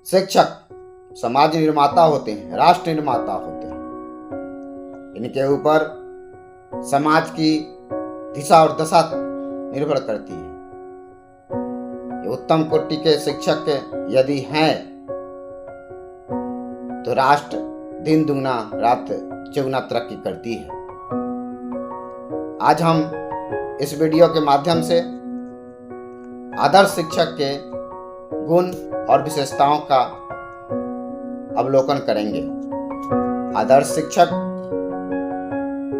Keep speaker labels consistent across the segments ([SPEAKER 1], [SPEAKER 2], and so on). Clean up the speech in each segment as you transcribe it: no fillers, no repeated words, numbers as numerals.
[SPEAKER 1] शिक्षक समाज निर्माता होते हैं, राष्ट्र निर्माता होते हैं। इनके ऊपर समाज की दिशा और दशा निर्भर करती है। ये उत्तम कोटि के शिक्षक यदि हैं तो राष्ट्र दिन दुगना रात चौगुना तरक्की करती है। आज हम इस वीडियो के माध्यम से आदर्श शिक्षक के गुण और विशेषताओं का अवलोकन करेंगे। आदर्श शिक्षक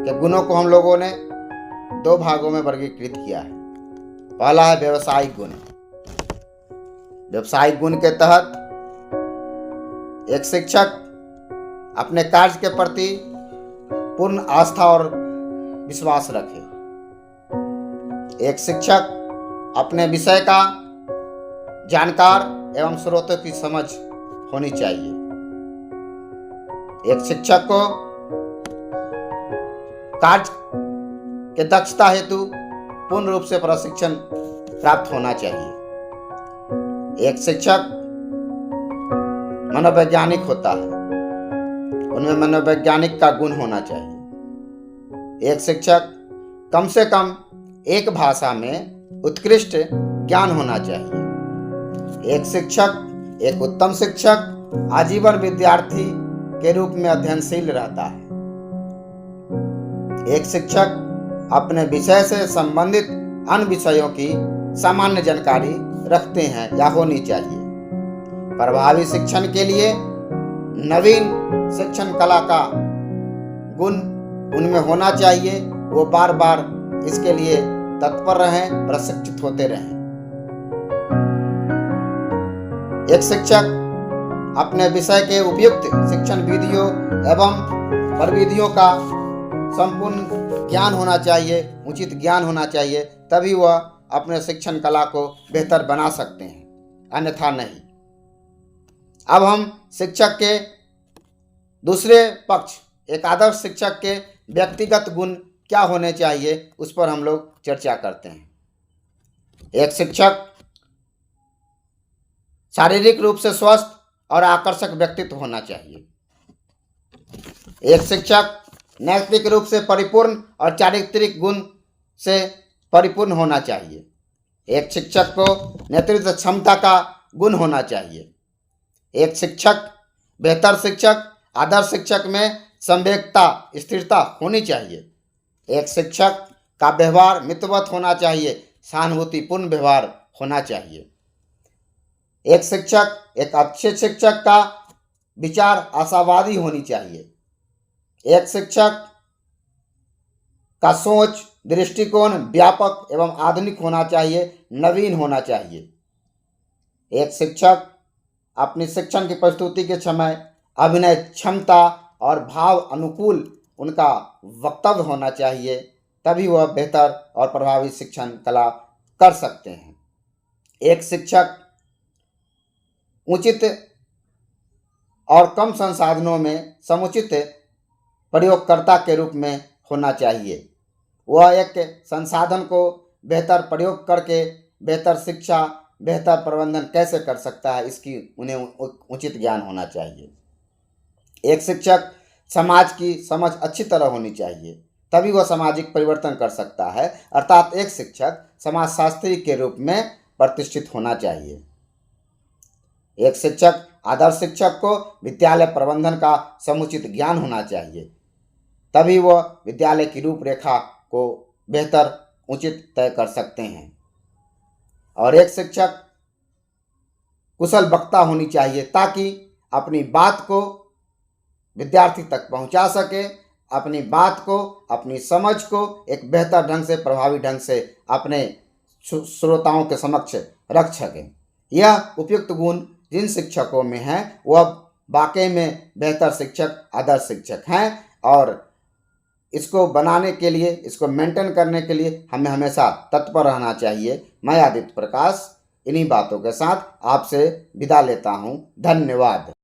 [SPEAKER 1] के गुणों को हम लोगों ने दो भागों में वर्गीकृत किया है। पहला है व्यवसायिक गुण। व्यवसायिक गुण के तहत एक शिक्षक अपने कार्य के प्रति पूर्ण आस्था और विश्वास रखे। एक शिक्षक अपने विषय का जानकार एवं स्रोतों की समझ होनी चाहिए। एक शिक्षक को कार्य के दक्षता हेतु पूर्ण रूप से प्रशिक्षण प्राप्त होना चाहिए। एक शिक्षक मनोवैज्ञानिक होता है, उनमें मनोवैज्ञानिक का गुण होना चाहिए। एक शिक्षक कम से कम एक भाषा में उत्कृष्ट ज्ञान होना चाहिए। एक शिक्षक, एक उत्तम शिक्षक आजीवन विद्यार्थी के रूप में अध्ययनशील रहता है। एक शिक्षक अपने विषय से संबंधित अन्य विषयों की सामान्य जानकारी रखते हैं या होनी चाहिए। प्रभावी शिक्षण के लिए नवीन शिक्षण कला का गुण उनमें होना चाहिए। वो बार बार इसके लिए तत्पर रहें, प्रशिक्षित होते रहें। एक शिक्षक अपने विषय के उपयुक्त शिक्षण विधियों एवं प्रविधियों का संपूर्ण ज्ञान होना चाहिए, उचित ज्ञान होना चाहिए, तभी वह अपने शिक्षण कला को बेहतर बना सकते हैं, अन्यथा नहीं। अब हम शिक्षक के दूसरे पक्ष, एक आदर्श शिक्षक के व्यक्तिगत गुण क्या होने चाहिए, उस पर हम लोग चर्चा करते हैं। एक शिक्षक शारीरिक रूप से स्वस्थ और आकर्षक व्यक्तित्व होना चाहिए। एक शिक्षक नैतिक रूप से परिपूर्ण और चारित्रिक गुण से परिपूर्ण होना चाहिए। एक शिक्षक को नेतृत्व क्षमता का गुण होना चाहिए। एक शिक्षक, बेहतर शिक्षक, आदर्श शिक्षक में संवेदना, स्थिरता होनी चाहिए। एक शिक्षक का व्यवहार मितव्यत होना चाहिए, सहानुभूतिपूर्ण व्यवहार होना चाहिए। एक शिक्षक, एक अच्छे शिक्षक का विचार आशावादी होनी चाहिए। एक शिक्षक का सोच, दृष्टिकोण व्यापक एवं आधुनिक होना चाहिए, नवीन होना चाहिए। एक शिक्षक अपनी शिक्षण की प्रस्तुति के समय अभिनय क्षमता और भाव अनुकूल उनका वक्तव्य होना चाहिए, तभी वह बेहतर और प्रभावी शिक्षण कला कर सकते हैं। एक शिक्षक उचित और कम संसाधनों में समुचित प्रयोगकर्ता के रूप में होना चाहिए। वह एक संसाधन को बेहतर प्रयोग करके बेहतर शिक्षा, बेहतर प्रबंधन कैसे कर सकता है, इसकी उन्हें उचित ज्ञान होना चाहिए। एक शिक्षक समाज की समझ अच्छी तरह होनी चाहिए, तभी वह सामाजिक परिवर्तन कर सकता है, अर्थात एक शिक्षक समाजशास्त्री के रूप में प्रतिष्ठित होना चाहिए। एक शिक्षक, आदर्श शिक्षक को विद्यालय प्रबंधन का समुचित ज्ञान होना चाहिए, तभी वह विद्यालय की रूपरेखा को बेहतर उचित तय कर सकते हैं। और एक शिक्षक कुशल वक्ता होनी चाहिए, ताकि अपनी बात को विद्यार्थी तक पहुंचा सके, अपनी बात को, अपनी समझ को एक बेहतर ढंग से, प्रभावी ढंग से अपने श्रोताओं के समक्ष रख सके। यह उपयुक्त गुण जिन शिक्षकों में हैं वह वाकई में बेहतर शिक्षक, आदर्श शिक्षक हैं। और इसको बनाने के लिए, इसको मेंटेन करने के लिए हमें हमेशा तत्पर रहना चाहिए। मैं आदित्य प्रकाश इन्हीं बातों के साथ आपसे विदा लेता हूँ। धन्यवाद।